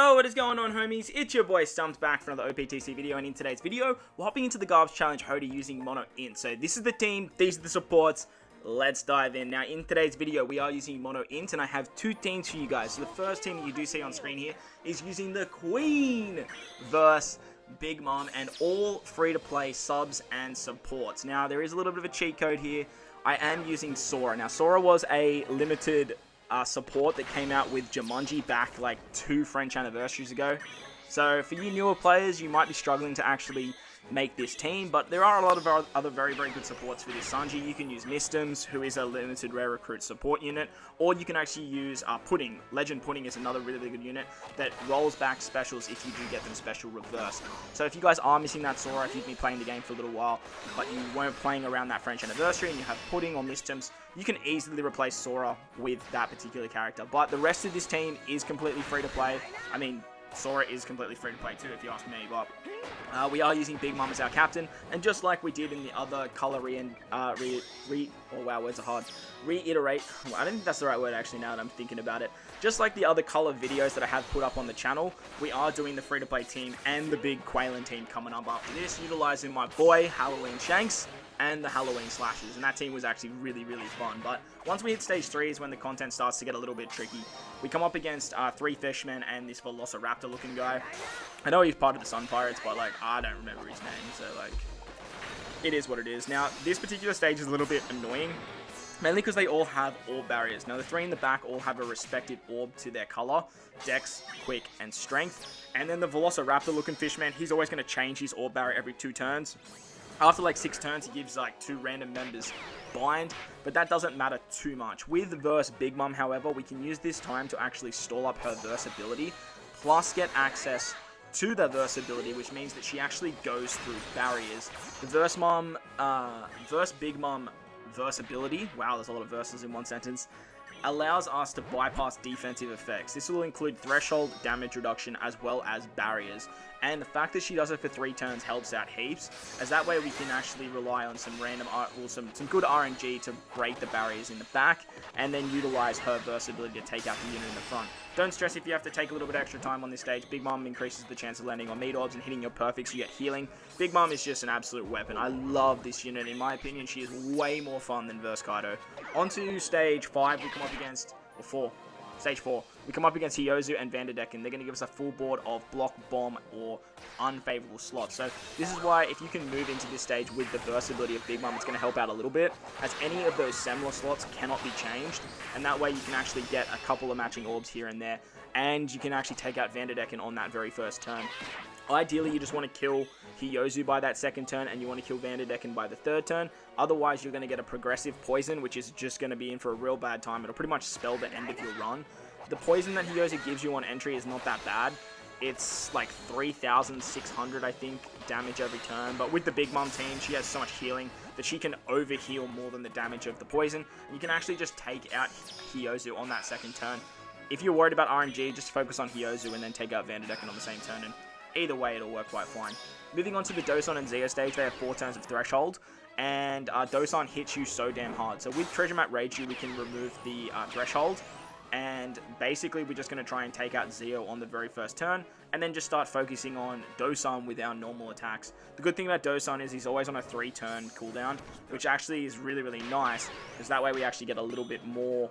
Yo, what is going on, homies? It's your boy Stumps back for another Optc video, and in today's video, we're hopping into the Garp challenge Hody using Mono INT. So this is the team, these are the supports. Let's dive in. Now, in today's video, we are using Mono INT, and I have two teams for you guys. So the first team that you do see on screen here is using the Queen versus BigMom, and all free-to-play subs and supports. Now, there is a little bit of a cheat code here. I am using Sora. Now, Sora was a limited support that came out with Jumanji back like 2 French anniversaries ago. So for you newer players, you might be struggling to actually make this team, but there are a lot of other very good supports for this. Sanji, you can use Mistems, who is a limited rare recruit support unit, or you can actually use Pudding. Legend Pudding is another really good unit that rolls back specials if you do get them special reversed. So if you guys are missing that Sora, if you've been playing the game for a little while, but you weren't playing around that French anniversary and you have Pudding or Mistems, you can easily replace Sora with that particular character. But the rest of this team is completely free to play. I mean, Sora is completely free to play too, if you ask me, but we are using BigMom as our captain, and just like we did in the other color reiterate, well, I don't think that's the right word actually now that I'm thinking about it. Just like the other color videos that I have put up on the channel, we are doing the free to play team and the big Whalin team coming up after this, utilizing my boy Halloween Shanks and the Halloween slashes, and that team was actually really fun. But once we hit stage 3 is when the content starts to get a little bit tricky. We come up against 3 Fishmen and this Velociraptor looking guy. I know he's part of the Sun Pirates, but like I don't remember his name, so like it is what it is. Now this particular stage is a little bit annoying, mainly because they all have orb barriers. Now the 3 in the back all have a respective orb to their color: Dex, Quick, and Strength. And then the Velociraptor looking Fishman, he's always going to change his orb barrier every 2 turns. After like 6 turns, he gives like 2 random members bind, but that doesn't matter too much. With verse BigMom, however, we can use this time to actually stall up her verse ability, plus get access to the verse ability, which means that she actually goes through barriers. The verse BigMom verse ability, wow, there's a lot of verses in one sentence, allows us to bypass defensive effects. This will include threshold, damage reduction, as well as barriers. And the fact that she does it for 3 turns helps out heaps, as that way we can actually rely on some random, some good RNG to break the barriers in the back, and then utilize her verse ability to take out the unit in the front. Don't stress if you have to take a little bit extra time on this stage. BigMom increases the chance of landing on meat orbs and hitting your perfects. You get healing. BigMom is just an absolute weapon. I love this unit. In my opinion, she is way more fun than verse Kaido. On to stage 5, we come up against, or 4. Stage 4, we come up against Hyozu and Vanderdecken. They're going to give us a full board of block, bomb, or unfavorable slots. So this is why if you can move into this stage with the verse ability of BigMom, it's going to help out a little bit, as any of those similar slots cannot be changed, and that way you can actually get a couple of matching orbs here and there, and you can actually take out Vanderdecken on that very first turn. Ideally, you just want to kill Hyozu by that 2nd turn, and you want to kill Vanderdecken by the 3rd turn. Otherwise, you're going to get a progressive poison, which is just going to be in for a real bad time. It'll pretty much spell the end of your run. The poison that Hyozu gives you on entry is not that bad. It's like 3,600, I think, damage every turn. But with the BigMom team, she has so much healing that she can overheal more than the damage of the poison. You can actually just take out Hyozu on that 2nd turn. If you're worried about RNG, just focus on Hyozu and then take out Vanderdecken on the same turn, and either way, it'll work quite fine. Moving on to the Dosan and Zeo stage, they have 4 turns of threshold, and Dosan hits you so damn hard. So with Treasure Map Rage, we can remove the threshold, and basically we're just going to try and take out Zeo on the very first turn, and then just start focusing on Dosan with our normal attacks. The good thing about Dosan is he's always on a 3-turn cooldown, which actually is really nice, because that way we actually get a little bit more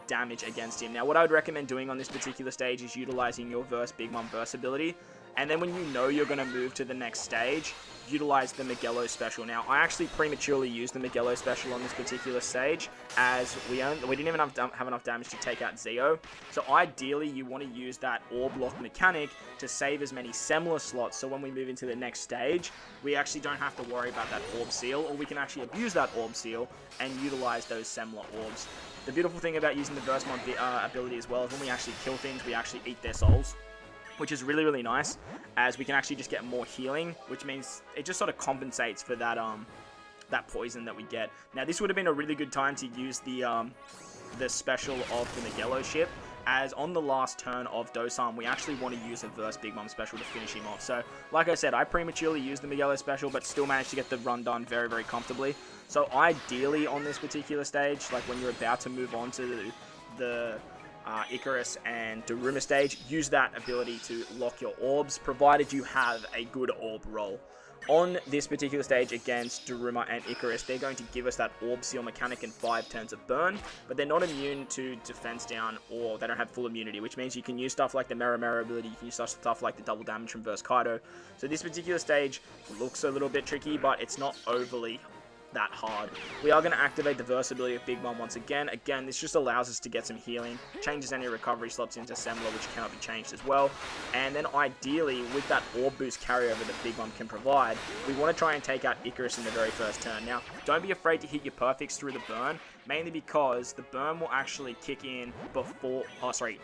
damage against him. Now, what I would recommend doing on this particular stage is utilizing your verse BigMom verse ability, and then when you know you're going to move to the next stage, utilize the Magello special. Now, I actually prematurely used the Magello special on this particular stage, as we didn't even have enough damage to take out Zeo. So ideally, you want to use that orb lock mechanic to save as many Semler slots, so when we move into the next stage, we actually don't have to worry about that orb seal, or we can actually abuse that orb seal and utilize those Semler orbs. The beautiful thing about using the verse mod ability as well is when we actually kill things, we actually eat their souls, which is really nice, as we can actually just get more healing, which means it just sort of compensates for that that poison that we get. Now, this would have been a really good time to use the special of the Magello ship, as on the last turn of Dosan, we actually want to use a verse BigMom special to finish him off. So, like I said, I prematurely used the Magello special, but still managed to get the run done very comfortably. So, ideally on this particular stage, like when you're about to move on to the Icarus and Daruma stage, use that ability to lock your orbs, provided you have a good orb roll. On this particular stage against Daruma and Icarus, they're going to give us that Orb Seal mechanic in 5 turns of burn, but they're not immune to defense down, or they don't have full immunity, which means you can use stuff like the Mero ability, you can use stuff like the double damage from Verse Kaido. So this particular stage looks a little bit tricky, but it's not overly that hard. We are going to activate the versatility of BigMom once again. Again, this just allows us to get some healing, changes any recovery slots into Semler, which cannot be changed as well. And then ideally, with that orb boost carryover that BigMom can provide, we want to try and take out Icarus in the very first turn. Now, don't be afraid to hit your perfects through the burn, mainly because the burn will actually kick in before, actually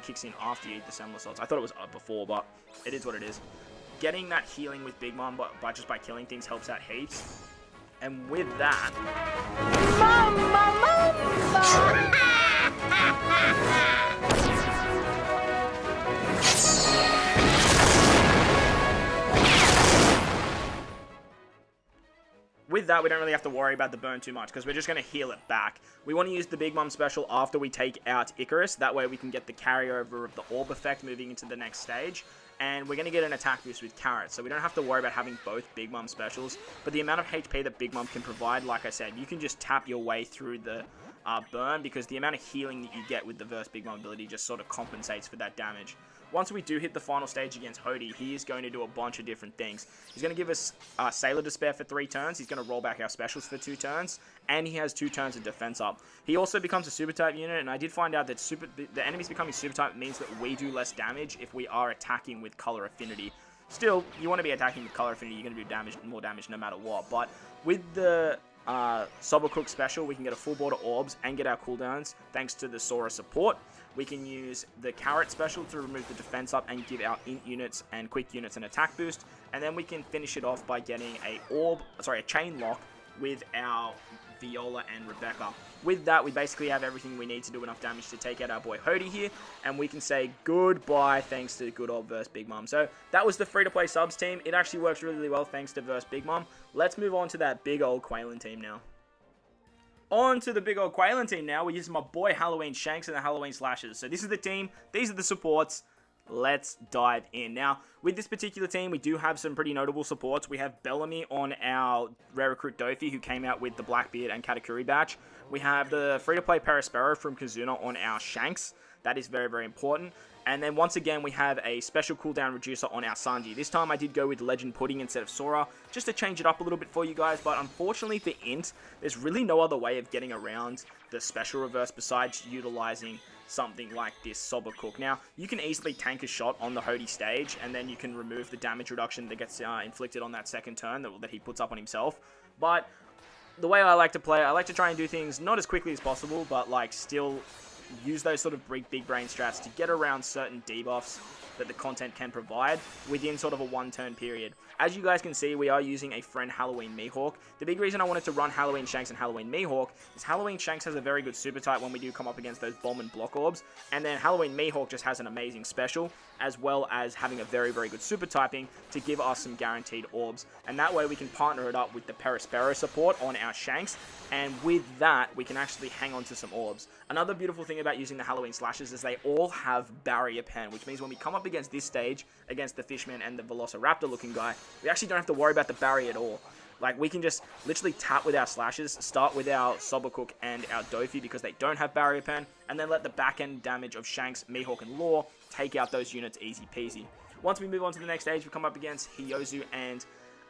kicks in after you eat the Semler slots. I thought it was before, but it is what it is. Getting that healing with BigMom just by killing things helps out heaps. And with that... With that, we don't really have to worry about the burn too much, because we're just going to heal it back. We want to use the BigMom special after we take out Icarus. That way we can get the carryover of the orb effect moving into the next stage. And we're going to get an attack boost with Carrot, so we don't have to worry about having both BigMom specials. But the amount of HP that BigMom can provide, like I said, you can just tap your way through the burn, because the amount of healing that you get with the Verse BigMom ability just sort of compensates for that damage. Once we do hit the final stage against Hody, he is going to do a bunch of different things. He's going to give us Sailor Despair for 3 turns. He's going to roll back our specials for 2 turns. And he has 2 turns of defense up. He also becomes a super type unit, and I did find out that the enemies becoming super type means that we do less damage if we are attacking with color affinity. Still, you want to be attacking with color affinity, you're going to do more damage no matter what. But with the Sobercook special, we can get a full board of orbs and get our cooldowns thanks to the Sora support. We can use the Carrot special to remove the defense up and give our int units and quick units an attack boost. And then we can finish it off by getting a chain lock with our Viola and Rebecca. With that, we basically have everything we need to do enough damage to take out our boy Hody here, and we can say goodbye thanks to good old Verse BigMom. So that was the free-to-play subs team. It actually works really well thanks to Verse BigMom. Let's move on to that big old Whalin team now. On to the big old Whalin team now. We're using my boy Halloween Shanks and the Halloween Slashers. So this is the team. These are the supports. Let's dive in. Now, with this particular team, we do have some pretty notable supports. We have Bellamy on our Rare Recruit Dofi, who came out with the Blackbeard and Katakuri batch. We have the free-to-play Perispero from Kazuna on our Shanks. That is very, very important. And then once again, we have a special cooldown reducer on our Sanji. This time I did go with Legend Pudding instead of Sora, just to change it up a little bit for you guys. But unfortunately for Int, there's really no other way of getting around the special reverse besides utilizing something like this Sobercook. Now, you can easily tank a shot on the Hody stage, and then you can remove the damage reduction that gets inflicted on that second turn that he puts up on himself. But the way I like to play, I like to try and do things not as quickly as possible, but like still use those sort of big brain strats to get around certain debuffs that the content can provide within sort of a 1-turn period. As you guys can see, we are using a friend Halloween Mihawk. The big reason I wanted to run Halloween Shanks and Halloween Mihawk is Halloween Shanks has a very good super type when we do come up against those bomb and block orbs, and then Halloween Mihawk just has an amazing special, as well as having a very, very good super typing to give us some guaranteed orbs. And that way we can partner it up with the Perispero support on our Shanks, and with that, we can actually hang on to some orbs. Another beautiful thing about using the Halloween Slashers is they all have Barrier Pen, which means when we come up against this stage, against the Fishmen and the Velociraptor looking guy, we actually don't have to worry about the barrier at all. Like, we can just literally tap with our Slashers, start with our Sobercook and our Dofi because they don't have Barrier Pen, and then let the back-end damage of Shanks, Mihawk, and Law take out those units easy peasy. Once we move on to the next stage, we come up against Hyozu and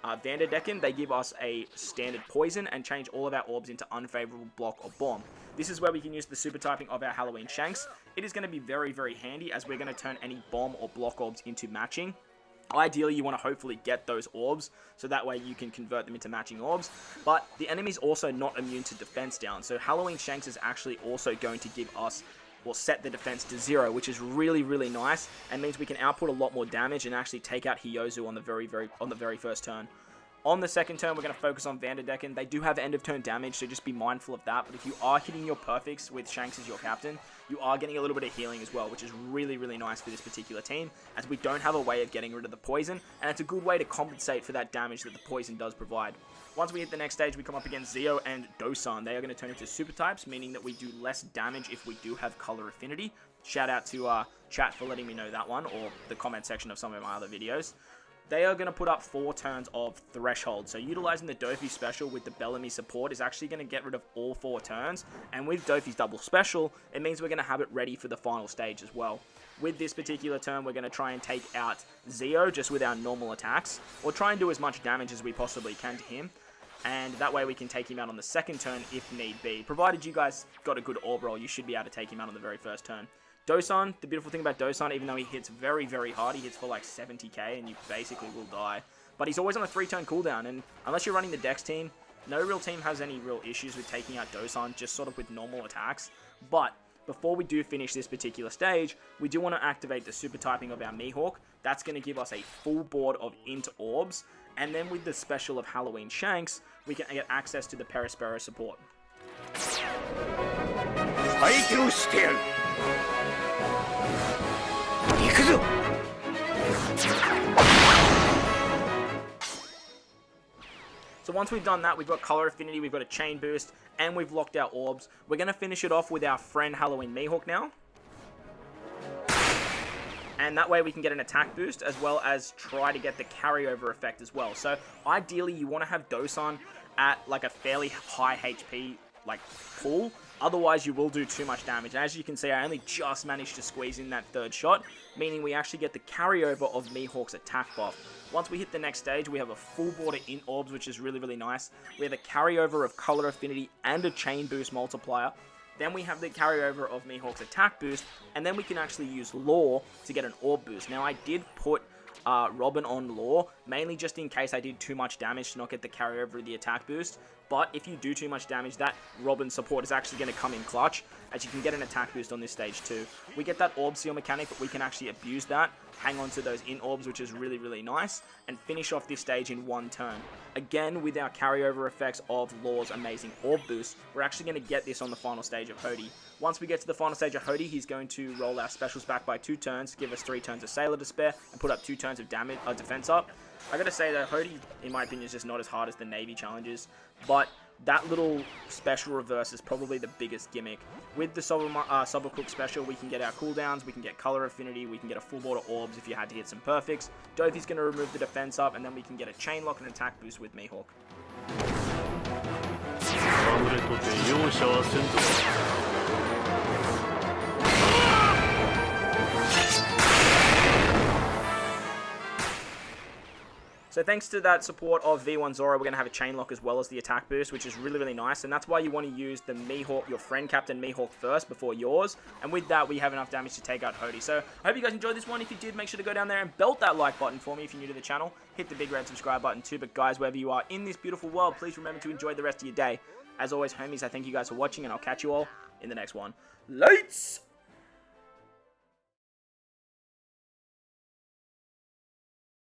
Vanderdecken. They give us a standard poison and change all of our orbs into unfavorable block or bomb. This is where we can use the super typing of our Halloween Shanks. It is going to be very, very handy as we're going to turn any bomb or block orbs into matching. Ideally, you want to hopefully get those orbs, so that way you can convert them into matching orbs. But the enemy's also not immune to defense down, so Halloween Shanks is actually also going to give us, or set the defense to 0, which is really, really nice, and means we can output a lot more damage and actually take out Hyozu on the very first turn. On the second turn, we're going to focus on Vanderdecken. They do have end-of-turn damage, so just be mindful of that. But if you are hitting your perfects with Shanks as your captain, you are getting a little bit of healing as well, which is really, really nice for this particular team, as we don't have a way of getting rid of the poison, and it's a good way to compensate for that damage that the poison does provide. Once we hit the next stage, we come up against Zeo and Dosan. They are going to turn into super types, meaning that we do less damage if we do have color affinity. Shout out to chat for letting me know that one, or the comment section of some of my other videos. They are going to put up 4 turns of Threshold. So utilizing the Dofi special with the Bellamy support is actually going to get rid of all 4 turns. And with Dofi's double special, it means we're going to have it ready for the final stage as well. With this particular turn, we're going to try and take out Zeo just with our normal attacks, or try and do as much damage as we possibly can to him. And that way we can take him out on the second turn if need be. Provided you guys got a good orb roll, you should be able to take him out on the very first turn. Dosan, the beautiful thing about Dosan, even though he hits very, very hard, he hits for like 70k and you basically will die. But he's always on a 3-turn cooldown, and unless you're running the Dex team, no real team has any real issues with taking out Dosan, just sort of with normal attacks. But before we do finish this particular stage, we do want to activate the super typing of our Mihawk. That's going to give us a full board of INT orbs, and then with the special of Halloween Shanks, we can get access to the Perispero support. So once we've done that, we've got color affinity, we've got a chain boost, and we've locked our orbs. We're going to finish it off with our friend Halloween Mihawk now. And that way we can get an attack boost, as well as try to get the carryover effect as well. So ideally you want to have Dosan at like a fairly high HP like pool. Otherwise, you will do too much damage. And as you can see, I only just managed to squeeze in that 3rd shot, meaning we actually get the carryover of Mihawk's attack buff. Once we hit the next stage, we have a full board of INT orbs, which is really, really nice. We have a carryover of color affinity and a chain boost multiplier. Then we have the carryover of Mihawk's attack boost, and then we can actually use Law to get an orb boost. Now, I did put Robin on Law, mainly just in case I did too much damage to not get the carryover of the attack boost. But if you do too much damage, that Robin support is actually going to come in clutch, as you can get an attack boost on this stage too. We get that orb seal mechanic, but we can actually abuse that, hang on to those INT orbs, which is really, really nice, and finish off this stage in 1 turn. Again, with our carryover effects of Law's amazing orb boost, we're actually going to get this on the final stage of Hody. Once we get to the final stage of Hody, he's going to roll our specials back by 2 turns, give us 3 turns of Sailor to spare, and put up 2 turns of damage, defense up. I gotta say that Hody, in my opinion, is just not as hard as the Navy challenges, but that little special reverse is probably the biggest gimmick. With the Subcook special, we can get our cooldowns, we can get color affinity, we can get a full board of orbs if you had to hit some perfects. Dofi's going to remove the defense up, and then we can get a chain lock and attack boost with Mihawk. So thanks to that support of V1 Zoro, we're going to have a chain lock as well as the attack boost, which is really, really nice. And that's why you want to use the Mihawk, your friend Captain Mihawk first before yours. And with that, we have enough damage to take out Hody. So I hope you guys enjoyed this one. If you did, make sure to go down there and belt that like button for me if you're new to the channel. Hit the big red subscribe button too. But guys, wherever you are in this beautiful world, please remember to enjoy the rest of your day. As always, homies, I thank you guys for watching, and I'll catch you all in the next one. Lights